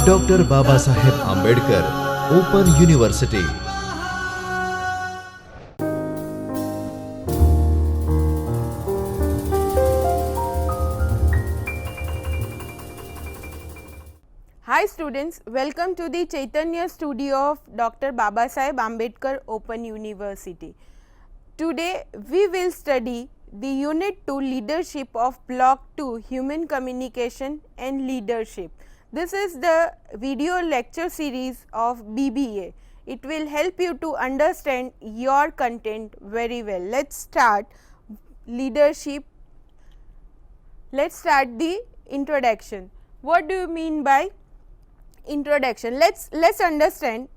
Doctor Babasaheb Ambedkar open university. Hi students, welcome to the Chaitanya studio of Dr. Babasaheb Ambedkar Open University. Today we will study the unit 2 leadership of block 2 human communication and leadership. This is the video lecture series of BBA. It will help you to understand your content very well. Let's start leadership. Let's start the introduction. What do you mean by introduction? Let's understand.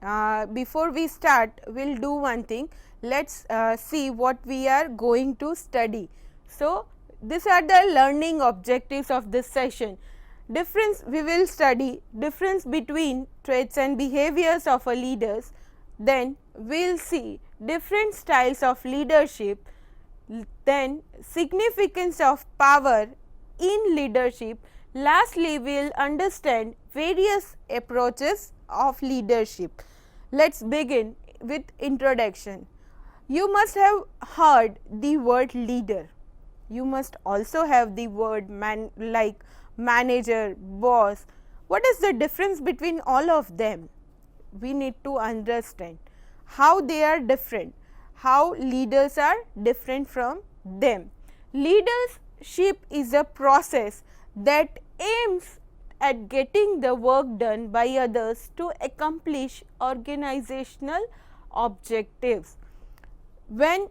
Before we start, we'll do one thing. Let's see what we are going to study. So these are the learning objectives of this session. We will study difference between traits and behaviors of a leaders. Then we'll see different styles of leadership. Then significance of power in leadership. Lastly, we will understand various approaches of leadership. Let's begin with introduction. You must have heard the word leader. You must also have the word like manager, boss. What is the difference between all of them? We need to understand how they are different, how leaders are different from them. Leadership is a process that aims at getting the work done by others to accomplish organizational objectives. When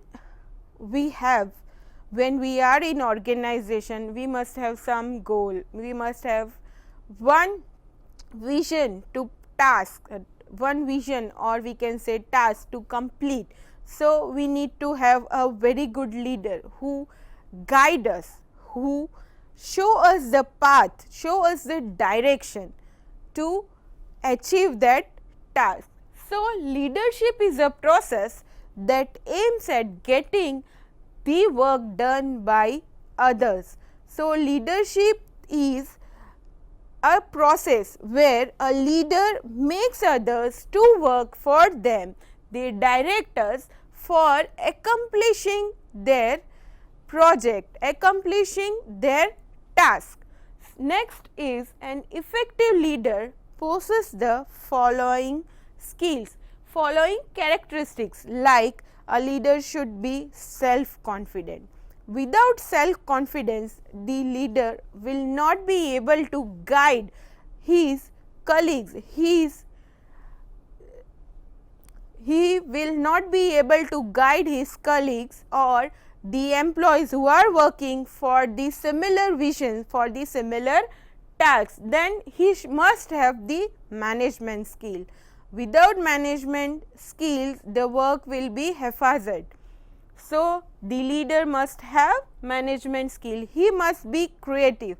we are in organization, we must have some goal, we must have one vision to task, one vision or we can say task to complete. So we need to have a very good leader who guide us, who show us the path, show us the direction to achieve that task. So leadership is a process that aims at getting the work done by others. So leadership is a process where a leader makes others to work for them. They direct us for accomplishing their project, accomplishing their task. Next is an effective leader possesses the following skills, following characteristics, like a leader should be self-confident. Without self-confidence, the leader will not be able to guide his colleagues, he will not be able to guide his colleagues or the employees who are working for the similar vision, for the similar tasks. Then he must have the management skill. Without management skills, the work will be haphazard. So the leader must have management skill. He must be creative.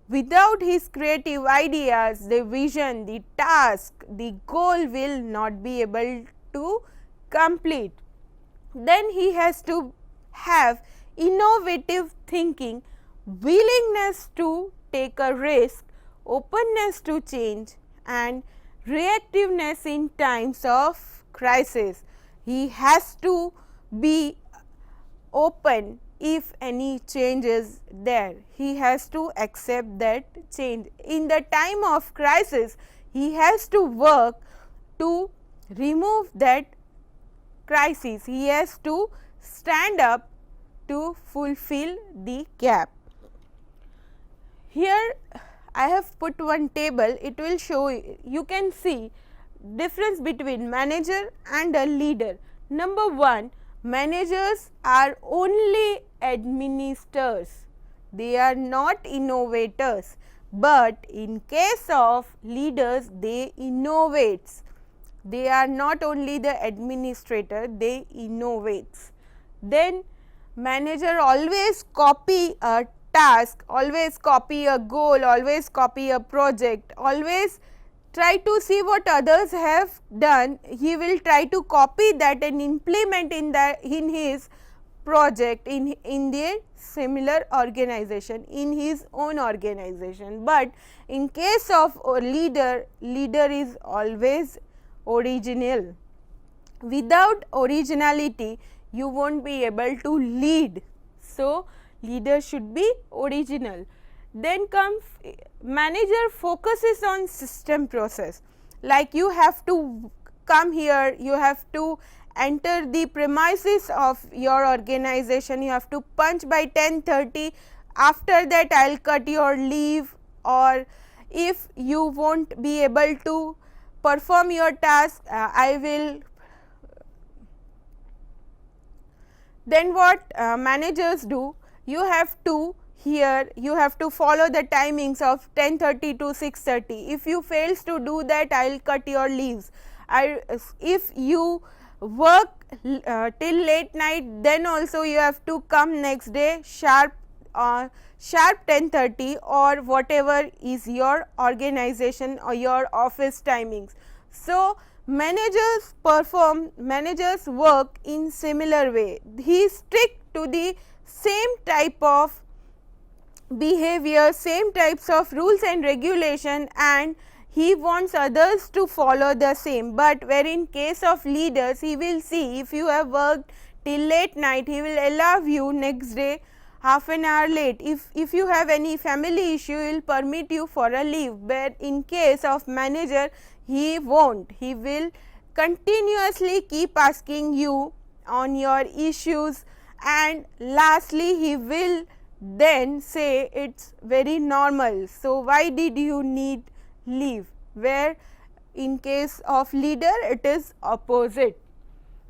Without his creative ideas, the vision, the task, the goal will not be able to complete. Then he has to have innovative thinking, willingness to take a risk, openness to change, and reactiveness in times of crisis. He has to be open if any change is there. He has to accept that change. In the time of crisis, he has to work to remove that crisis. He has to stand up to fulfill the gap. Here I have put one table. It will show you can see difference between manager and a leader. Number 1, managers are only administrators. They are not innovators, but in case of leaders, they innovate. They are not only the administrator, they innovate. Then manager always copy a task, always copy a goal, always copy a project, always try to see what others have done. He will try to copy that and implement in his project, in their similar organization in his own organization. But in case of a leader, leader is always original. Without originality, you won't be able to lead. So, leader should be original. Then comes manager focuses on system process. Like you have to come here, you have to enter the premises of your organization, you have to punch by 10:30, after that I will cut your leave, or if you won't be able to perform your task, I will. Then what managers do, you have to here you have to follow the timings of 10:30 to 6:30. If you fails to do that, I will cut your leaves. If you work till late night, then also you have to come next day sharp 10:30 or whatever is your organization or your office timings. So, managers work in similar way. He strict to the same type of behavior, same types of rules and regulation, and he wants others to follow the same. But where in case of leaders, he will see if you have worked till late night, he will allow you next day half an hour late. If you have any family issue, he will permit you for a leave. But in case of manager, he won't. He will continuously keep asking you on your issues, and lastly he will then say it's very normal. So, why did you need leave? Where in case of leader it is opposite.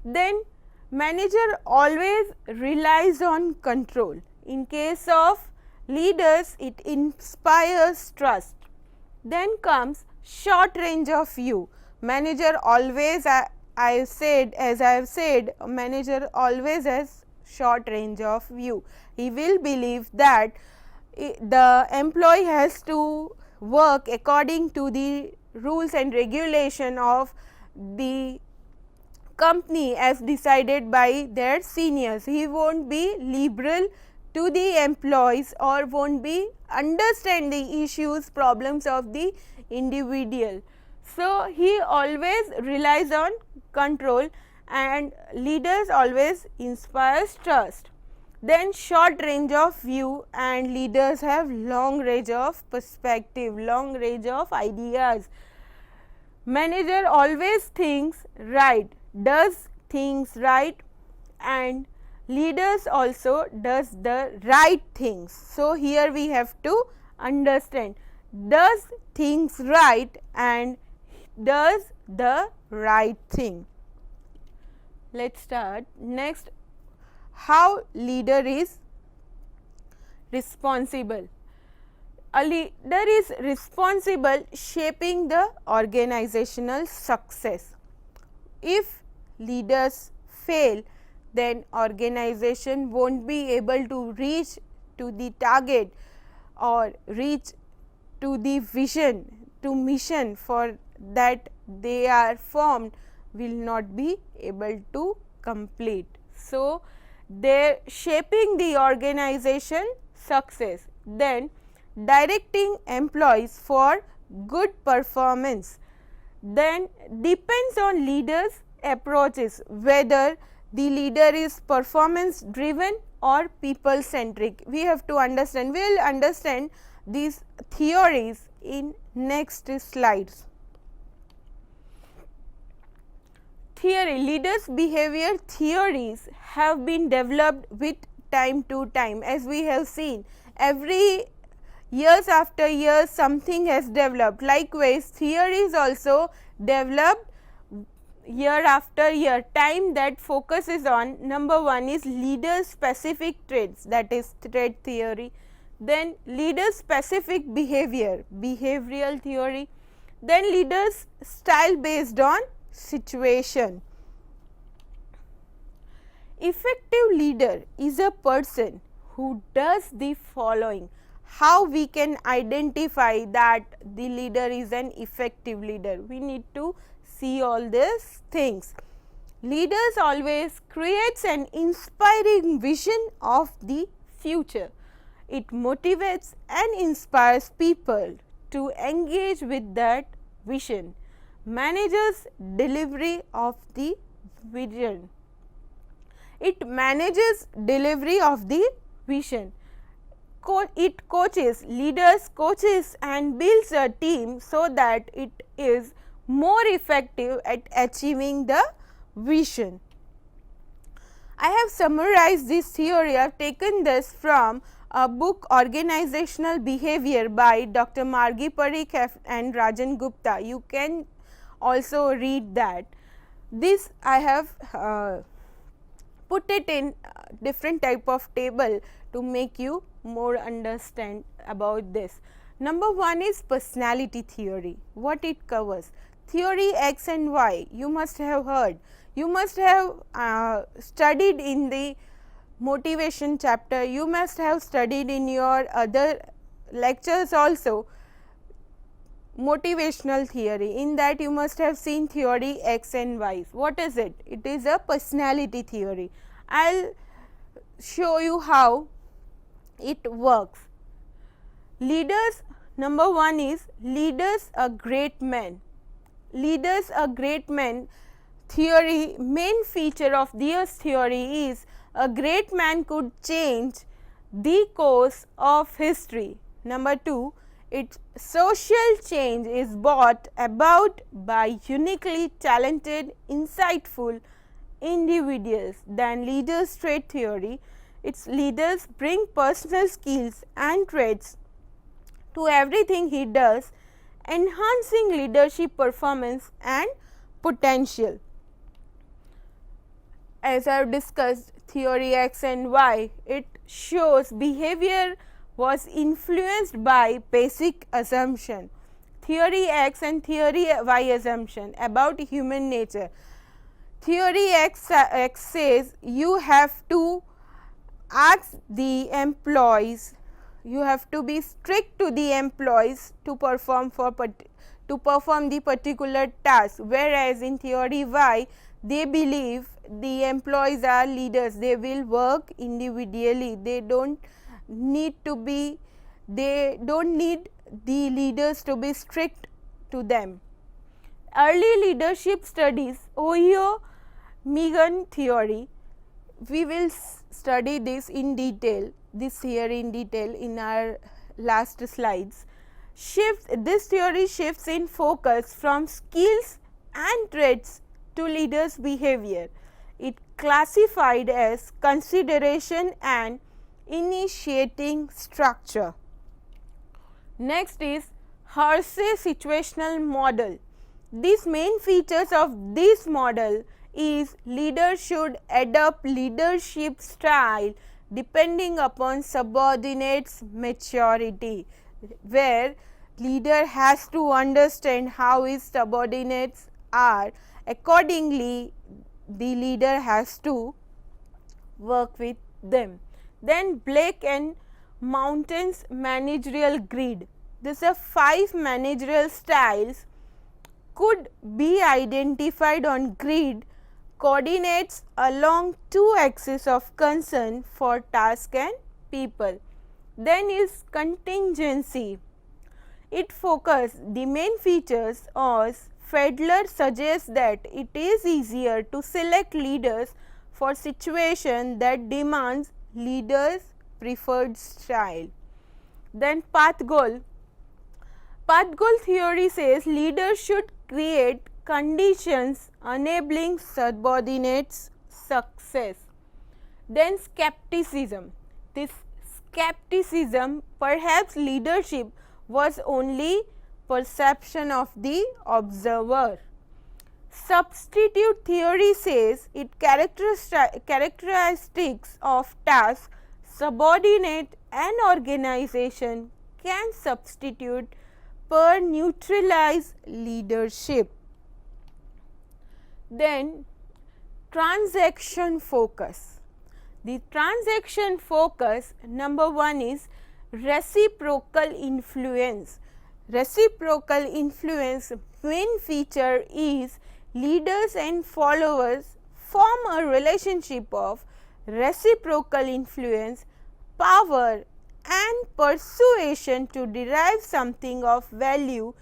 Then manager always relies on control. In case of leaders, it inspires trust. Then comes short range of view. Manager always, I have said, manager always has short range of view. He will believe that the employee has to work according to the rules and regulation of the company as decided by their seniors. He won't be liberal to the employees or won't be understand the issues, problems of the individual. So, he always relies on control, and leaders always inspires trust. Then short range of view, and leaders have long range of perspective, long range of ideas. Manager always thinks right, does things right, and leaders also does the right things. So, here we have to understand does things right and does the right thing. Let us start. Next, how leader is responsible. A leader is responsible shaping the organizational success. If leaders fail, then organization won't be able to reach to the target or reach to the vision, to mission for that they are formed, will not be able to complete. So, they are shaping the organization success. Then directing employees for good performance. Then depends on leaders approaches, whether the leader is performance driven or people centric. We have to understand, we will understand these theories in next slides. Theory, leaders behavior theories have been developed with time to time. As we have seen, every years after years something has developed. Likewise, theories also developed year after year. Time that focuses on number one is leader specific traits, that is trait theory. Then leader specific behavior, behavioral theory. Then leaders style based on situation. Effective leader is a person who does the following. How we can identify that the leader is an effective leader? We need to see all these things. Leaders always creates an inspiring vision of the future. It motivates and inspires people to engage with that vision, manages delivery of the vision. It manages delivery of the vision. It coaches, leaders, coaches and builds a team so that it is more effective at achieving the vision. I have summarized this theory. I have taken this from a book Organizational Behavior by Dr. Margi Parikh and Rajan Gupta. You can also read that. This I have put it in different type of table to make you more understand about this. Number 1 is personality theory. What it covers? Theory X and Y. You must have heard. You must have studied in the motivation chapter. You must have studied in your other lectures also. Motivational theory. In that you must have seen theory X and Y. What is it? It is a personality theory. I will show you how it works. Leaders, number 1 is leaders are great men. Leaders are great men theory, main feature of this theory is a great man could change the course of history. Number 2, its social change is brought about by uniquely talented, insightful individuals. Than leaders trait theory, its leaders bring personal skills and traits to everything he does, enhancing leadership performance and potential. As I have discussed theory X and Y, it shows behavior was influenced by basic assumption. Theory X and theory Y assumption about human nature. Theory X says you have to ask the employees, you have to be strict to the employees to perform the particular task, whereas in theory Y they believe the employees are leaders, they will work individually, they don't need the leaders to be strict to them. Early leadership studies, Ohio Megan theory, we will study this in detail, this theory in detail in our last slides. This theory shifts in focus from skills and traits to leaders' behavior. It classified as consideration and initiating structure. Next is Hersey situational model. These main features of this model is leader should adopt leadership style depending upon subordinates' maturity, where leader has to understand how his subordinates are, accordingly the leader has to work with them. Then Blake and Mountain's managerial grid. These are 5 managerial styles could be identified on grid coordinates along 2 axes of concern for task and people. Then is contingency. It focuses the main features as Fedler suggests that it is easier to select leaders for situation that demands leaders preferred style. Then path goal. Path goal theory says leaders should create conditions enabling subordinates success. Then skepticism. This skepticism, perhaps leadership was only perception of the observer. Substitute theory says it characteristics of task, subordinate and organization can substitute per neutralize leadership. Then transaction focus. The transaction focus, number 1 is reciprocal influence. Reciprocal influence main feature is leaders and followers form a relationship of reciprocal influence power and persuasion to derive something of value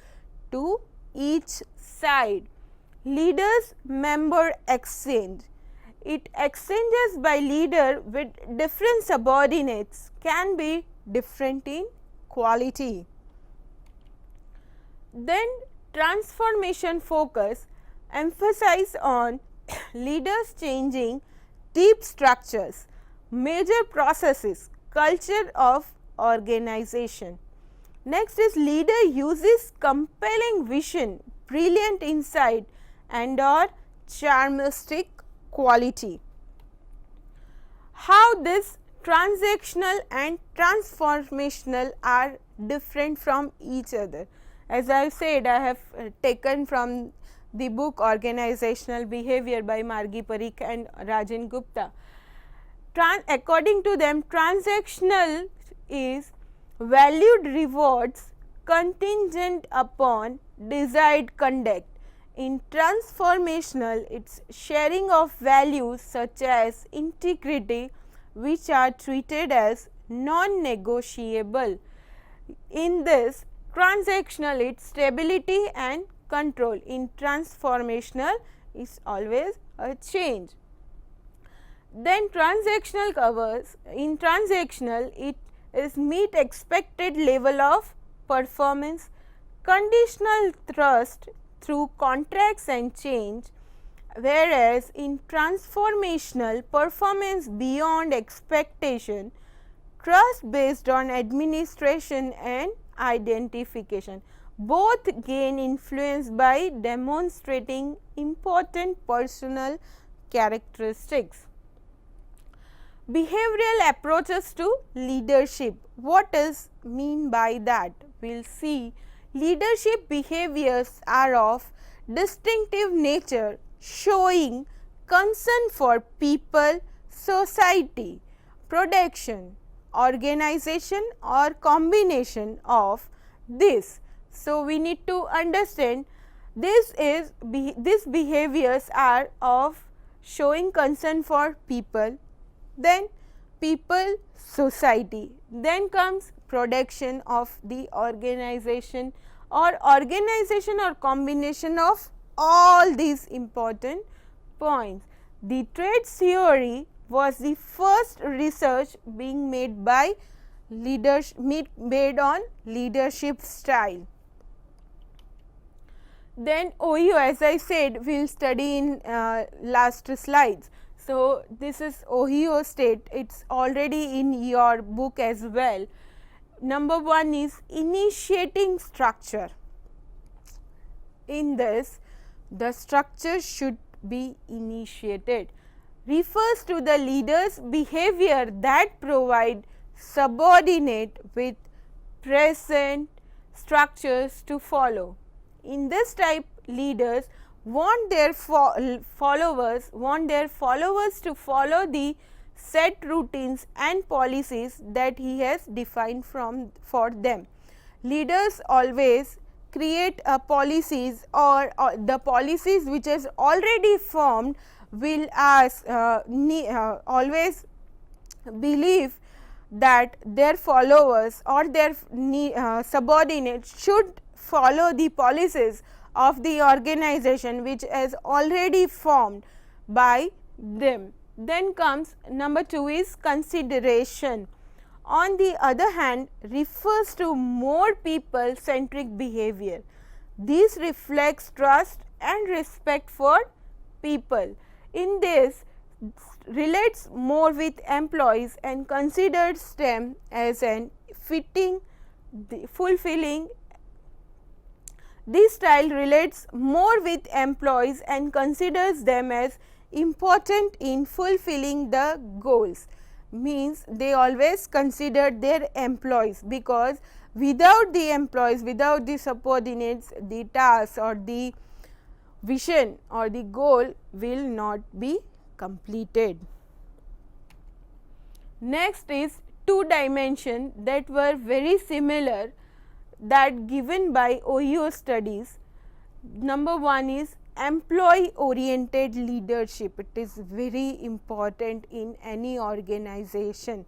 to each side. Leaders member exchange. It exchanges by leader with different subordinates can be different in quality. Then transformation focus emphasize on leaders changing deep structures, major processes, culture of organization. Next is leader uses compelling vision, brilliant insight and or charmistic quality. How this transactional and transformational are different from each other. As I said, I have taken from the book Organizational Behavior by Margi Parikh and Rajan Gupta. According to them, transactional is valued rewards contingent upon desired conduct. In transformational, it's sharing of values such as integrity which are treated as non-negotiable. In this transactional, it's stability and control. In transformational, is always a change. Then transactional covers, in transactional it is meet expected level of performance, conditional trust through contracts and change, whereas in transformational performance beyond expectation, trust based on administration and identification. Both gain influence by demonstrating important personal characteristics. Behavioral approaches to leadership. What is mean by that? We will see leadership behaviors are of distinctive nature, showing concern for people, society, production, organization or combination of this. So, we need to understand these behaviors are of showing concern for people, then people, society, then comes production of the organization or combination of all these important points. The traits theory was the first research being made by made on leadership style. Then OEO, as I said, we will study in last slides. So, this is OEO state, it is already in your book as well. Number 1 is initiating structure. In this, the structure should be initiated. Refers to the leader's behavior that provide subordinate with present structures to follow. In this type, leaders want their followers to follow the set routines and policies that he has defined for them. Leaders always create policies or the policies which is already formed will always believe that their followers or their subordinates should follow the policies of the organization which is already formed by them. Then comes number 2 is consideration. On the other hand, refers to more people centric behavior. This reflects trust and respect for people. In this, relates more with employees and considers them as an fulfilling. This style relates more with employees and considers them as important in fulfilling the goals. Means they always consider their employees, because without the employees, without the subordinates, the task or the vision or the goal will not be completed. Next is 2 dimensions that were very similar that given by OEO studies. Number 1 is employee oriented leadership. It is very important in any organization,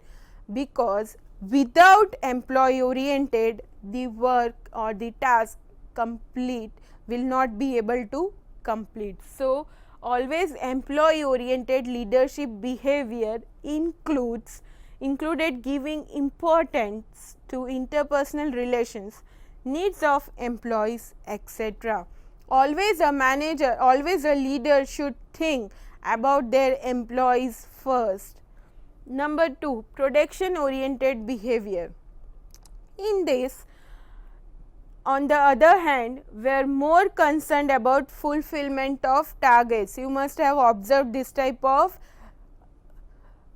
because without employee oriented, the work or the task complete will not be able to complete. So, always employee oriented leadership behavior included giving importance to interpersonal relations, needs of employees, etc. Always a manager, always a leader should think about their employees first. Number 2, production oriented behavior. In this, on the other hand, were more concerned about fulfillment of targets. You must have observed this type of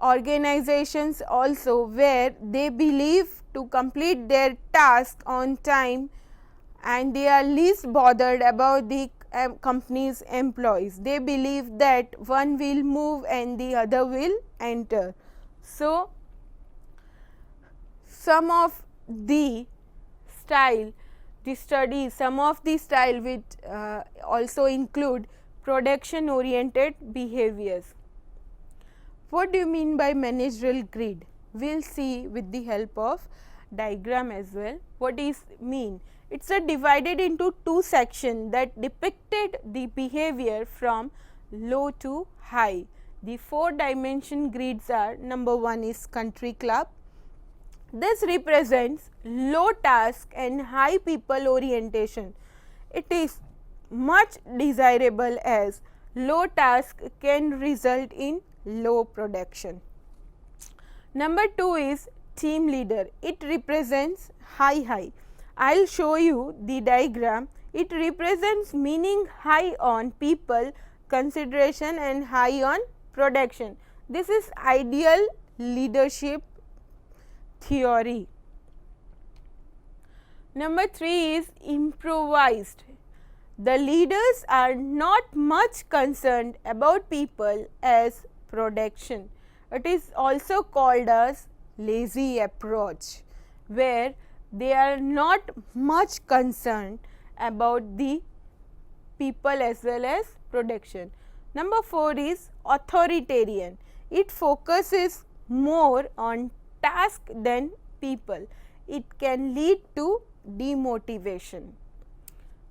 organizations also, where they believe to complete their task on time and they are least bothered about the company's employees. They believe that one will move and the other will enter. So, some of the style, the studies, some of the style which also include production oriented behaviors. What do you mean by managerial grid? We will see with the help of diagram as well. What is mean? It is divided into two sections that depicted the behavior from low to high. The 4-dimension grids are: number 1 is country club. This represents low task and high people orientation. It is much desirable as low task can result in low production. Number 2 is team leader. It represents high. I will show you the diagram. It represents meaning high on people consideration and high on production. This is ideal leadership theory. Number 3 is improvised. The leaders are not much concerned about people as production. It is also called as lazy approach, where they are not much concerned about the people as well as production. Number 4 is authoritarian. It focuses more on task than people. It can lead to demotivation.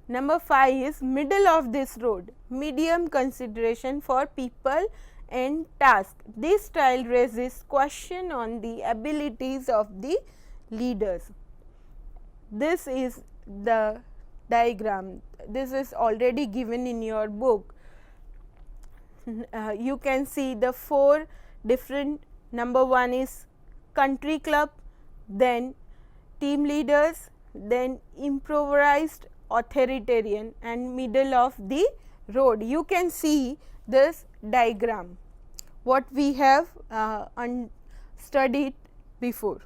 Number 5 is middle of this road, medium consideration for people and task. This style raises question on the abilities of the leaders. This is the diagram. This is already given in your book. You can see the 4 different. Number 1 is country club, then team leaders, then improvised, authoritarian, and middle of the road. You can see this diagram what we have studied before.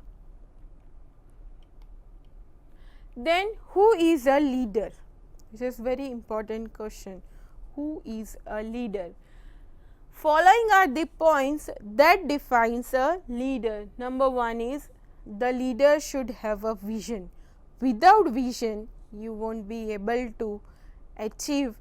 Then who is a leader? This is very important question. Who is a leader? Following are the points that defines a leader. Number 1 is the leader should have a vision. Without vision, you won't be able to achieve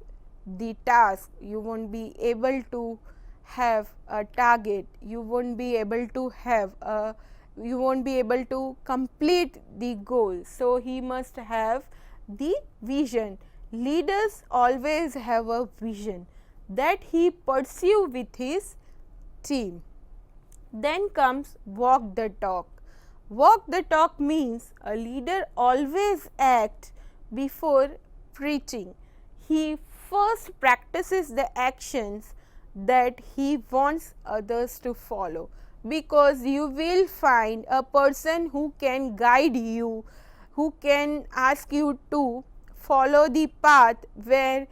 the task, you won't be able to have a target, you won't be able to have a you won't be able to complete the goal. So, he must have the vision. Leaders always have a vision that he pursue with his team. Then comes walk the talk. Walk the talk means a leader always acts before preaching. He first practices the actions that he wants others to follow, because you will find a person who can guide you, who can ask you to follow the path where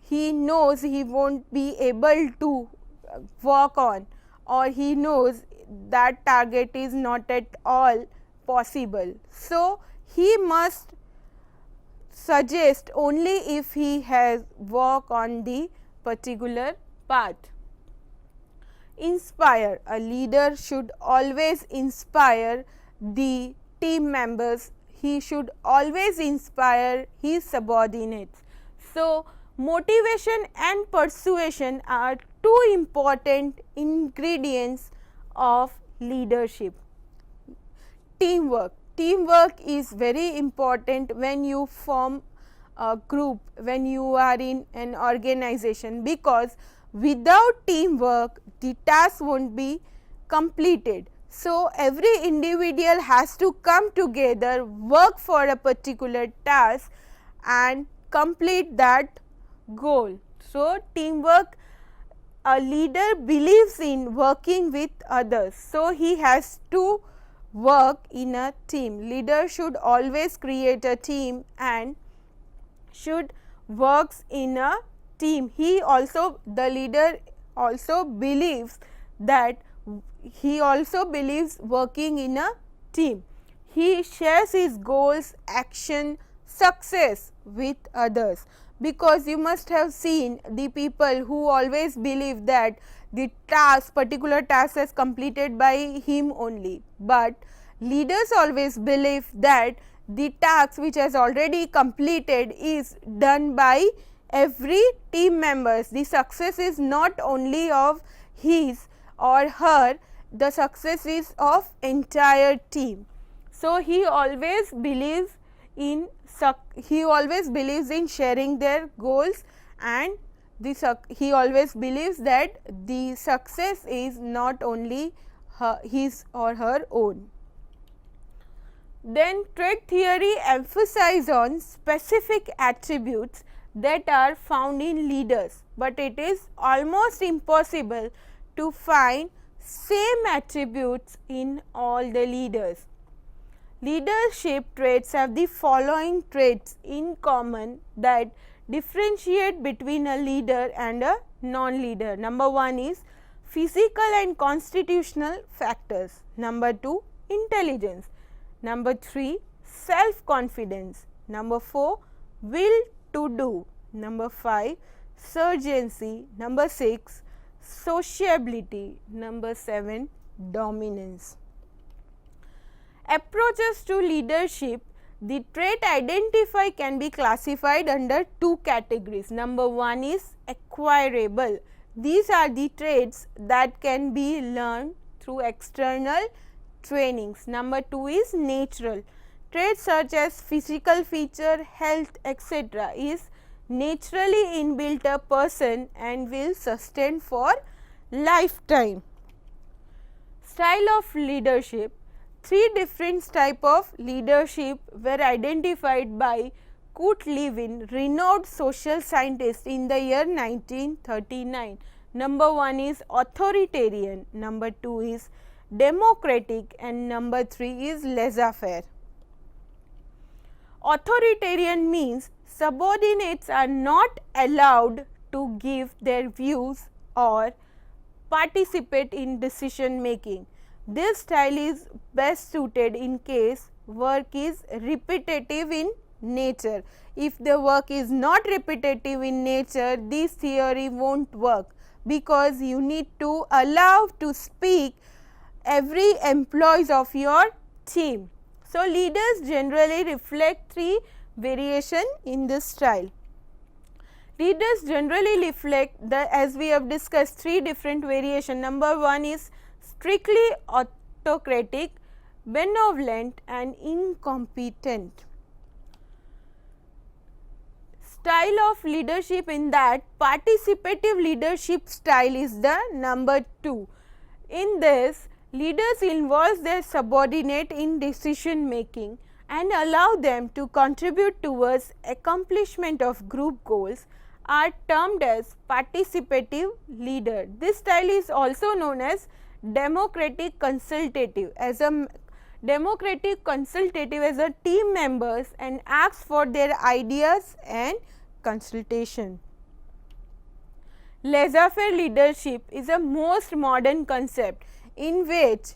he knows he won't be able to walk on, or he knows that target is not at all possible. So, he must suggest only if he has walk on the particular path. Inspire. A leader should always inspire the team members. He should always inspire his subordinates. So, motivation and persuasion are two important ingredients of leadership. teamwork. Teamwork is very important when you form a group, when you are in an organization, because without teamwork the task won't be completed. So every individual has to come together, work for a particular task and complete that goal. So teamwork, a leader believes in working with others, so he has to work in a team. Leader should always create a team and should works in a team. The leader also believes that working in a team. He shares his goals, action, success with others, because you must have seen the people who always believe that the particular task is completed by him only, but leaders always believe that the task which has already completed is done by every team members. The success is not only of his or her, the success is of entire team. So he always believes in sharing their goals, and he always believes that the success is not only his or her own. Then trait theory emphasizes on specific attributes that are found in leaders, but it is almost impossible to find same attributes in all the leaders. Leadership traits have the following traits in common that differentiate between a leader and a non-leader. Number 1 is physical and constitutional factors. Number 2, intelligence. Number 3, self-confidence. Number 4, will to do. Number 5, surgency. Number 6, sociability. Number 7, dominance. Approaches to leadership, the trait identified can be classified under 2 categories. Number 1 is acquirable. These are the traits that can be learned through external trainings. Number 2 is natural. Traits such as physical feature, health, etc. is naturally inbuilt a person and will sustain for lifetime. Style of leadership. 3 different types of leadership were identified by Kurt Lewin, renowned social scientist, in the year 1939. Number 1 is authoritarian, number 2 is democratic, and number 3 is laissez-faire. Authoritarian means subordinates are not allowed to give their views or participate in decision making. This style is best suited in case work is repetitive in nature. If the work is not repetitive in nature, this theory won't work, because you need to allow to speak every employees of your team. So, leaders generally reflect 3 variation in this style. Leaders generally reflect as we have discussed 3 different variation. Number 1 is strictly autocratic, benevolent and incompetent. Style of leadership in that participative leadership style is the number 2. In this, leaders involve their subordinate in decision making and allow them to contribute towards accomplishment of group goals are termed as participative leader. This style is also known as democratic consultative. As a democratic consultative as a team members and asks for their ideas and consultation. Laissez-faire leadership is a most modern concept in which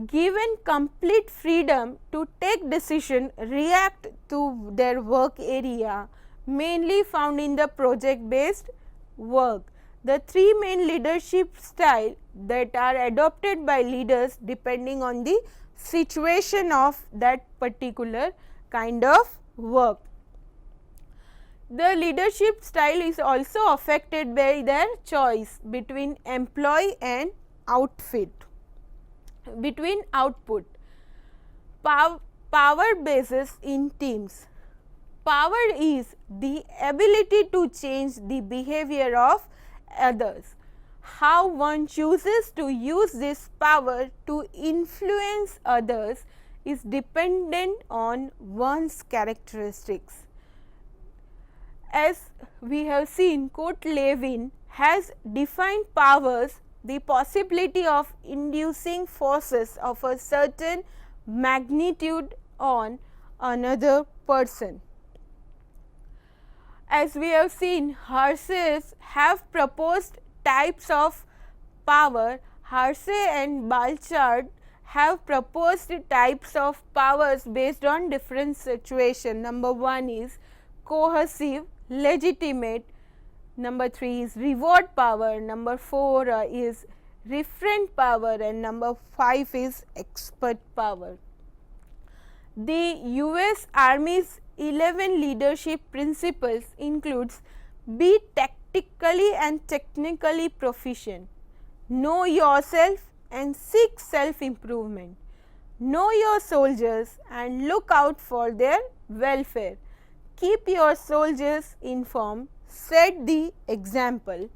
given complete freedom to take decision, react to their work area, mainly found in the project based work. The 3 main leadership style that are adopted by leaders depending on the situation of that particular kind of work. The leadership style is also affected by their choice between employee and output. Power basis in teams. Power is the ability to change the behavior of others. How one chooses to use this power to influence others is dependent on one's characteristics. As we have seen, Levin has defined powers the possibility of inducing forces of a certain magnitude on another person. As we have seen, Hersey have proposed types of power. Hersey and Balchard have proposed types of powers based on different situations. Number 1 is coercive, legitimate. Number 3 is reward power. Number 4 is referent power, and number 5 is expert power. The US Army's 11 leadership principles includes be tactically and technically proficient, know yourself and seek self-improvement, know your soldiers and look out for their welfare, keep your soldiers informed, set the example,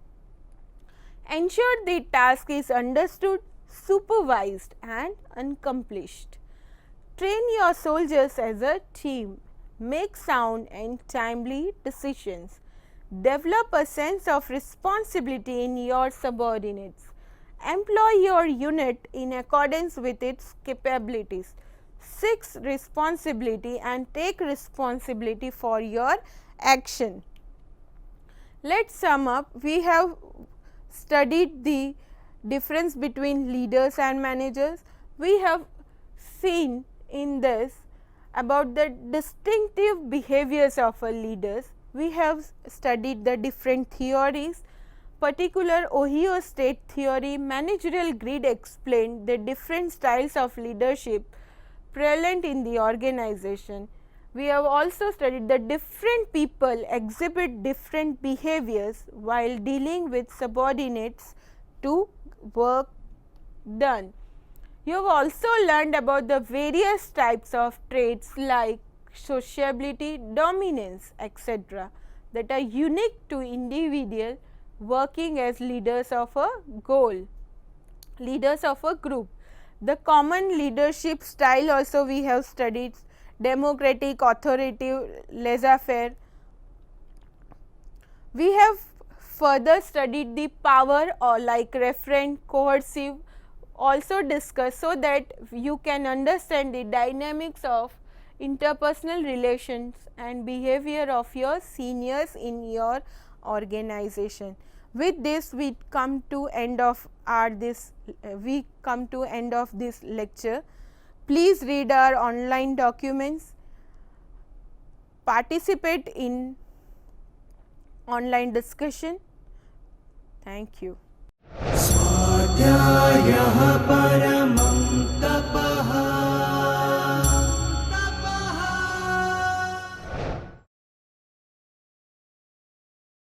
ensure the task is understood, supervised and accomplished, train your soldiers as a team, make sound and timely decisions, develop a sense of responsibility in your subordinates, employ your unit in accordance with its capabilities, seek responsibility and take responsibility for your action. Let's sum up. We have studied the difference between leaders and managers. We have seen in this about the distinctive behaviors of a leaders. We have studied the different theories, particular Ohio State theory, managerial grid explained the different styles of leadership prevalent in the organization. We have also studied the different people exhibit different behaviors while dealing with subordinates to work done. You have also learned about the various types of traits like sociability, dominance, etc. that are unique to individual working as leaders of a goal, leaders of a group. The common leadership style also we have studied: democratic, authoritative, laissez-faire. We have further studied the power or like referent, coercive, also discussed so that you can understand the dynamics of interpersonal relations and behavior of your seniors in your organization. With this we come to end of this lecture. Please read our online documents, participate in online discussion. Thank you. स्वाध्यायः परमम्